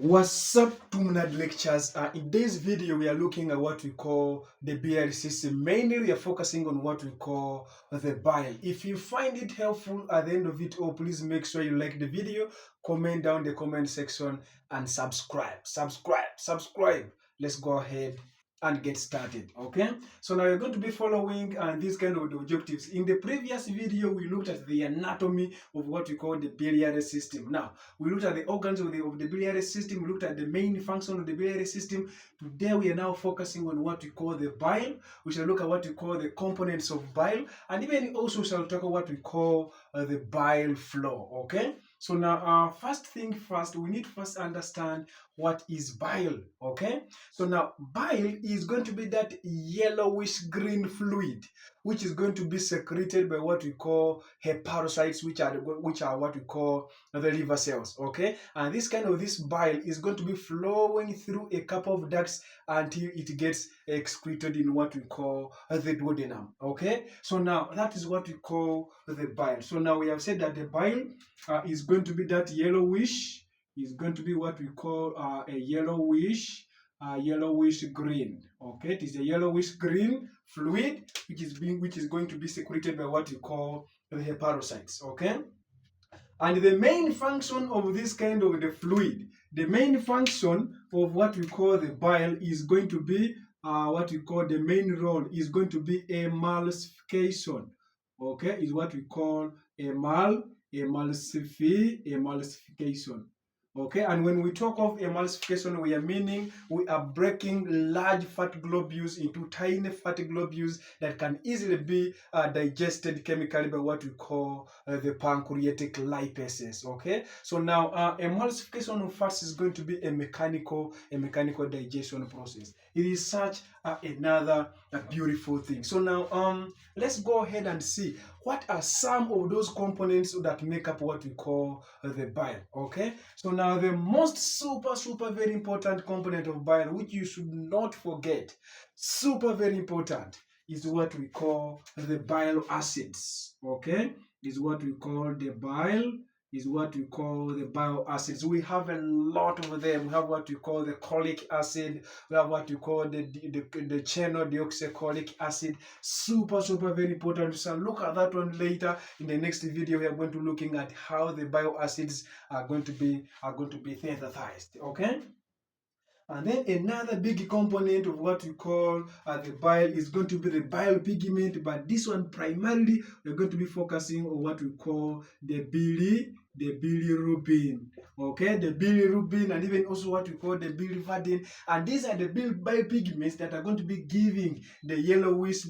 What's up, Tumnad lectures? In this video, we are looking at what we call the Bile system. Mainly, we are focusing on what we call the bile. If you find it helpful at the end of it all, please make sure you like the video, comment down the comment section, and subscribe. Subscribe. Let's go ahead and get started. Okay, so now you're going to be following these kind of objectives. In the previous video, we looked at the anatomy of what we call the biliary system. Now we looked at the organs of the biliary system. We looked at the main function of the biliary system. Today we are now focusing on what we call the bile. We shall look at what we call the components of bile, and even also shall talk about what we call the bile flow. Okay, so now first thing first, we need to first understand what is bile. Okay, so now bile is going to be that yellowish green fluid which is going to be secreted by what we call hepatocytes, which are what we call the liver cells. Okay, and this bile is going to be flowing through a couple of ducts until it gets excreted in what we call the duodenum. Okay, so now that is what we call the bile. So now we have said that the bile is going to be that yellowish, is going to be what we call a yellowish green. Okay, it is a yellowish green fluid which is going to be secreted by what we call the hepatocytes. Okay, and the main function of this kind of the fluid, the main function of what we call the bile is going to be what we call the main role is going to be emulsification. Okay, is what we call emulsification. Okay, and when we talk of emulsification, we are meaning we are breaking large fat globules into tiny fat globules that can easily be digested chemically by what we call the pancreatic lipases. Okay, so now emulsification of fats is going to be a mechanical digestion process. It is such another beautiful thing. So now let's go ahead and see what are some of those components that make up what we call the bile. Okay, so now the most super very important component of bile, which you should not forget, super very important, is what we call the bile acids. Okay, is what we call the bile acids. We have a lot of them. We have what we call the cholic acid. We have what we call the chenodeoxycholic acid. Super very important. So look at that one later. In the next video, we are going to looking at how the bile acids are going to be synthesized. Okay. And then another big component of what we call the bile is going to be the bile pigment, but this one primarily we're going to be focusing on what we call the bilirubin. Okay, the bilirubin, and even also what we call the biliverdin, and these are the bile pigments that are going to be giving the yellowish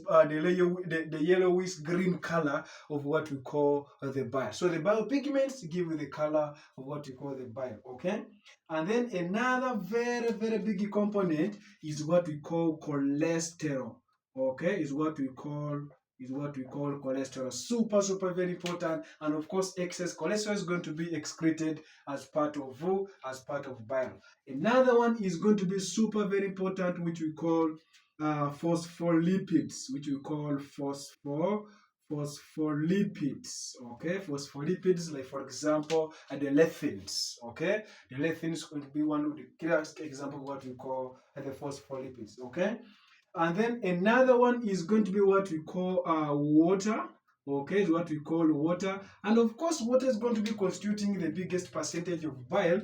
green color of what we call the bile. So the bile pigments give the color of what we call the bile. Okay. And then another very big component is what we call cholesterol. Okay, is what we call cholesterol. Super very important. And of course, excess cholesterol is going to be excreted as part of bile. Another one is going to be super very important, which we call phospholipids, phospholipids. Okay, phospholipids, like for example the lectins. Okay, the lectins going to be one of the clearest example of what we call the phospholipids. Okay, and then another one is going to be what we call water. Okay, is what we call water, and of course water is going to be constituting the biggest percentage of bile,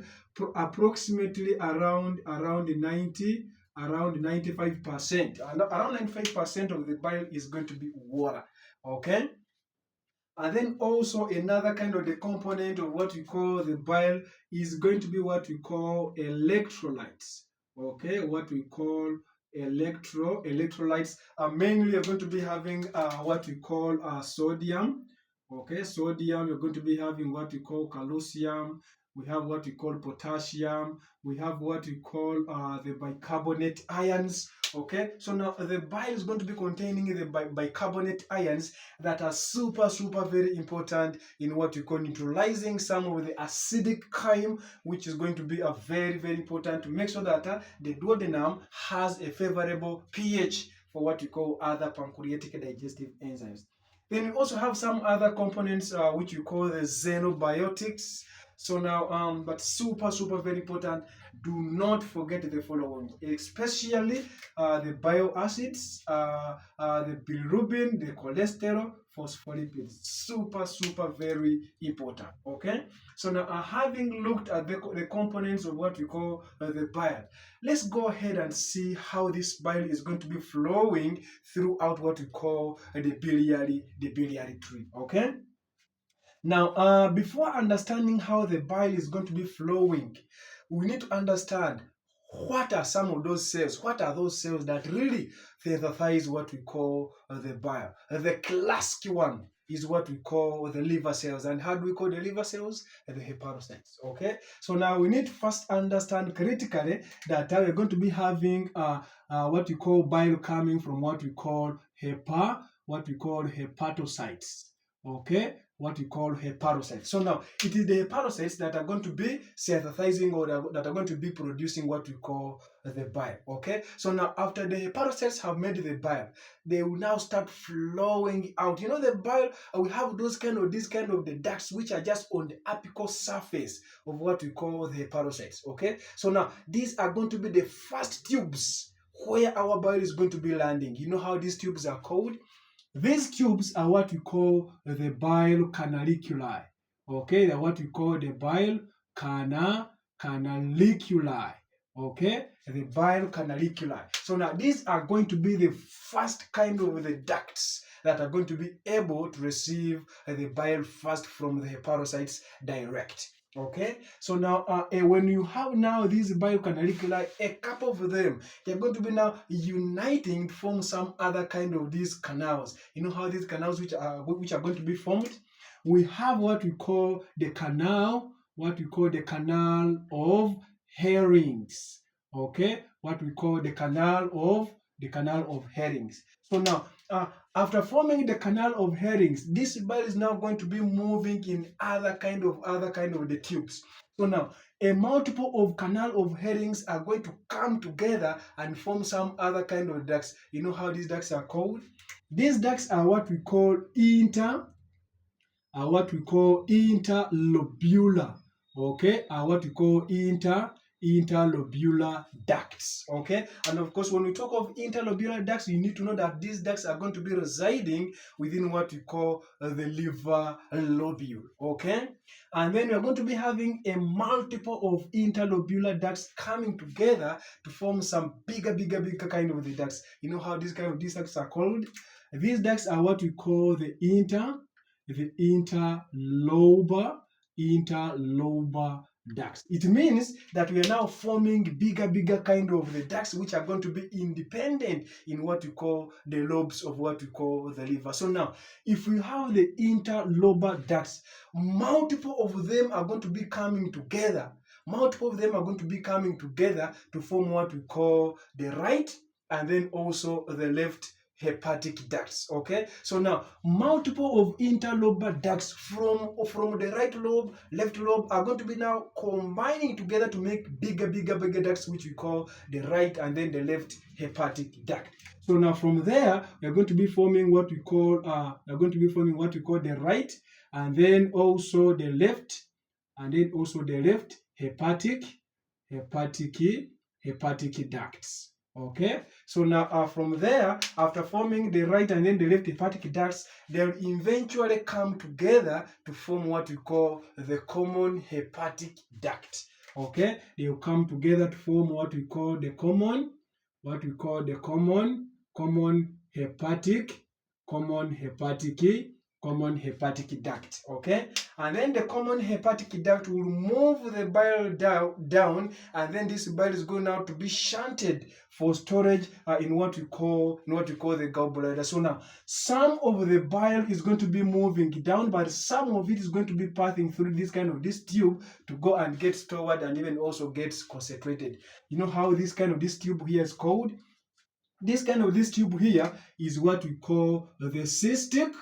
approximately around 95%. Around 95% of the bile is going to be water. Okay, and then also another kind of the component of what we call the bile is going to be what we call electrolytes. Okay, what we call electrolytes are mainly you're going to be having what we call sodium. Okay, sodium. You're going to be having what we call calcium. We have what we call potassium. We have what we call the bicarbonate ions. Okay, so now the bile is going to be containing the bicarbonate ions that are super very important in what we call neutralizing some of the acidic chyme, which is going to be a very important to make sure that the duodenum has a favorable pH for what we call other pancreatic digestive enzymes. Then we also have some other components which we call the xenobiotics. So now, but super very important. Do not forget the following, especially the bile acids, the bilirubin, the cholesterol, phospholipids. Super very important. Okay. So now, having looked at the components of what we call the bile, let's go ahead and see how this bile is going to be flowing throughout what we call the biliary tree. Okay. Now, before understanding how the bile is going to be flowing, we need to understand what are some of those cells. What are those cells that really synthesize what we call the bile? The classic one is what we call the liver cells. And how do we call the liver cells? The hepatocytes. Okay. So now we need to first understand critically that we're going to be having what we call bile coming from what we call hepatocytes. Okay, what we call hepatocytes. So now it is the hepatocytes that are going to be synthesizing or that are going to be producing what we call the bile. Okay, so now after the hepatocytes have made the bile, they will now start flowing out. You know, the bile, we have these kind of the ducts which are just on the apical surface of what we call the hepatocytes. Okay, so now these are going to be the first tubes where our bile is going to be landing. You know how these tubes are called? These tubes are what we call the bile canaliculi. Okay, they're what we call the bile canaliculi. Okay, the bile canaliculi. So now these are going to be the first kind of the ducts that are going to be able to receive the bile first from the hepatocytes direct. Okay, so now when you have now these bile canaliculi, a couple of them, they're going to be now uniting to form some other kind of these canals. You know how these canals which are going to be formed? We have what we call the canal of herrings. Okay, what we call the canal of herrings. So now, after forming the canal of herrings, this bile is now going to be moving in other kind of the tubes. So now, a multiple of canal of herrings are going to come together and form some other kind of ducts. You know how these ducts are called? These ducts are what we call interlobular. Okay, are what we call interlobular ducts. Okay, and of course, when we talk of interlobular ducts, you need to know that these ducts are going to be residing within what we call the liver lobule. Okay, and then we are going to be having a multiple of interlobular ducts coming together to form some bigger kind of the ducts. You know how these ducts are called? These ducts are what we call the interlobar ducts. It means that we are now forming bigger kind of the ducts which are going to be independent in what we call the lobes of what we call the liver. So now, if we have the interlobar ducts, multiple of them are going to be coming together. Multiple of them are going to be coming together to form what we call the right and then also the left hepatic ducts. Okay, so now multiple of interlobar ducts from the right lobe, left lobe are going to be now combining together to make bigger ducts which we call the right and then the left hepatic duct. So now from there we are going to be forming what we call the right and then also the left hepatic ducts. Okay, so now from there, after forming the right and then the left hepatic ducts, they'll eventually come together to form what we call the common hepatic duct. Okay, they'll come together to form what we call the common hepatic duct. Okay, and then the common hepatic duct will move the bile down and then this bile is going now to be shunted for storage in what we call the gallbladder. So now some of the bile is going to be moving down, but some of it is going to be passing through this tube to go and get stored and even also gets concentrated. You know how this tube here is called? This tube here is what we call the cystic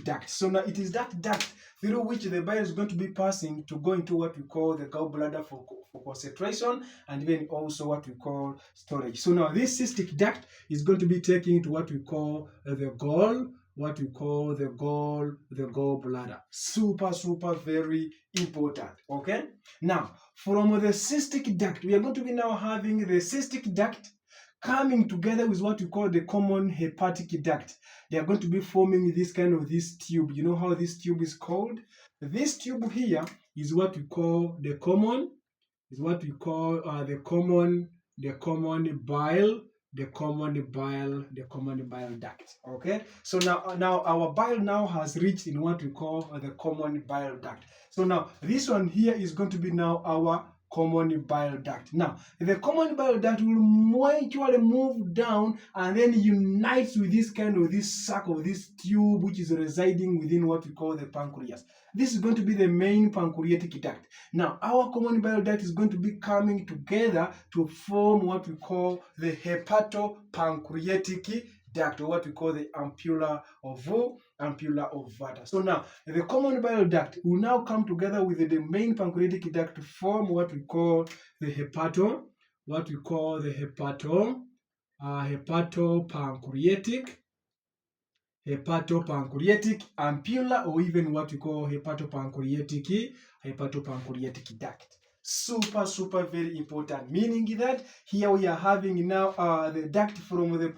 duct. So now it is that duct through which the bile is going to be passing to go into what we call the gallbladder for concentration and even also what we call storage. So now this cystic duct is going to be taken to what we call the what we call the gallbladder. Super very important. Okay. Now, from the cystic duct, we are going to be now having the cystic duct coming together with what we call the common hepatic duct. They are going to be forming this tube. You know how this tube is called? This tube here is what we call the common, the common bile, the common bile duct. Okay, so now our bile now has reached in what we call the common bile duct. So now this one here is going to be now our common bile duct. Now the common bile duct will actually move down and then unites with this sac of this tube which is residing within what we call the pancreas. This is going to be the main pancreatic duct. Now, our common bile duct is going to be coming together to form what we call the hepatopancreatic duct, or what we call the ampulla of Vater. So now, the common bile duct will now come together with the main pancreatic duct to form what we call the hepatopancreatic ampulla, or even what we call hepatopancreatic duct. Super very important, meaning that here we are having now the duct from the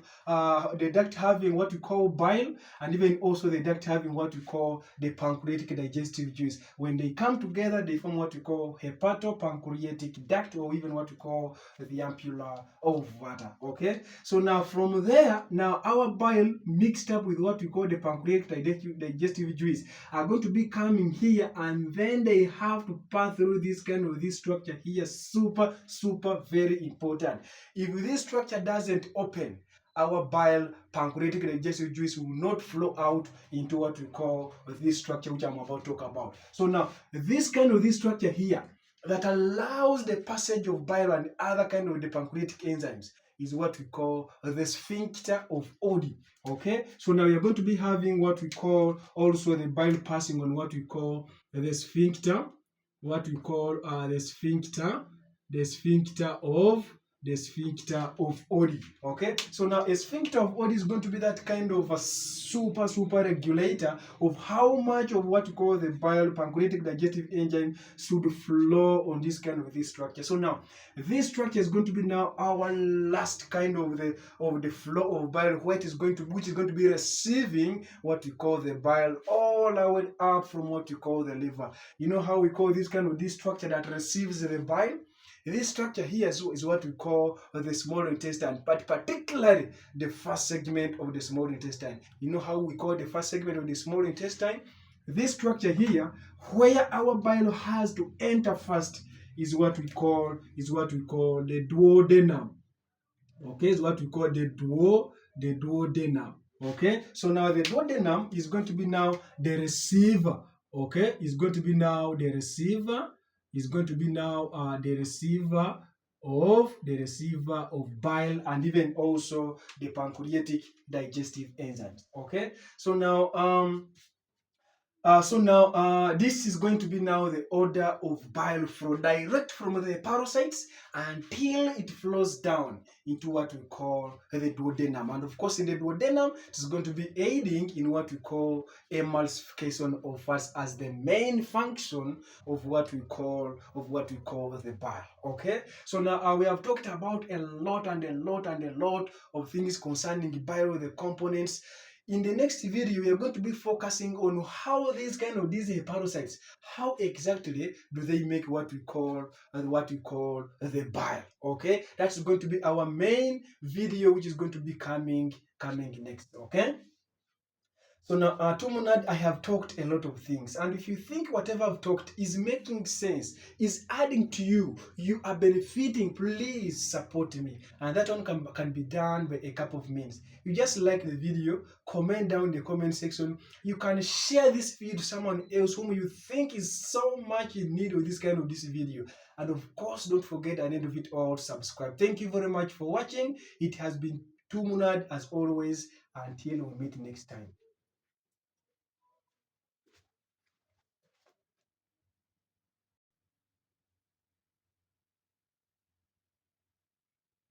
duct having what we call bile, and even also the duct having what we call the pancreatic digestive juice. When they come together, they form what we call hepatopancreatic duct, or even what we call the ampulla of Vater. Okay, so now from there, now our bile mixed up with what we call the pancreatic digestive juice are going to be coming here, and then they have to pass through this structure here. Super very important. If this structure doesn't open, our bile pancreatic digestive juice will not flow out into what we call this structure which I'm about to talk about. So now this structure here that allows the passage of bile and other the pancreatic enzymes is what we call the sphincter of Oddi. Okay, so now we are going to be having what we call also the bile passing on what we call the sphincter, the sphincter of Oddi. Okay, so now a sphincter of Oddi is going to be that kind of a super regulator of how much of what we call the bile pancreatic digestive enzyme should flow on this this structure. So now this structure is going to be now our last of the flow of bile, which is going to be receiving what we call the bile all the way up from what we call the liver. You know how we call this this structure that receives the bile? This structure here is what we call the small intestine, but particularly the first segment of the small intestine. You know how we call the first segment of the small intestine? This structure here, where our bile has to enter first, is what we call the duodenum. Okay, is what we call the duodenum. Okay, so now the duodenum is going to be now the receiver. Okay, is going to be now the receiver. The receiver of bile, and even also the pancreatic digestive enzymes. Okay, so now this is going to be now the order of bile flow direct from the hepatocytes until it flows down into what we call the duodenum. And of course, in the duodenum, it is going to be aiding in what we call emulsification of fats as the main function of what we call the bile. Okay, so now we have talked about a lot of things concerning bile, the components. In the next video, we are going to be focusing on how these hepatocytes, how exactly do they make what we call the bile. Okay, that's going to be our main video, which is going to be coming next. Okay. So now, Tumnad, I have talked a lot of things, and if you think whatever I've talked is making sense, is adding to you, you are benefiting, please support me. And that one can be done by a couple of means. You just like the video, comment down in the comment section. You can share this video to someone else whom you think is so much in need of this video. And of course, don't forget at the end of it all, subscribe. Thank you very much for watching. It has been Tumnad as always. Until we meet next time.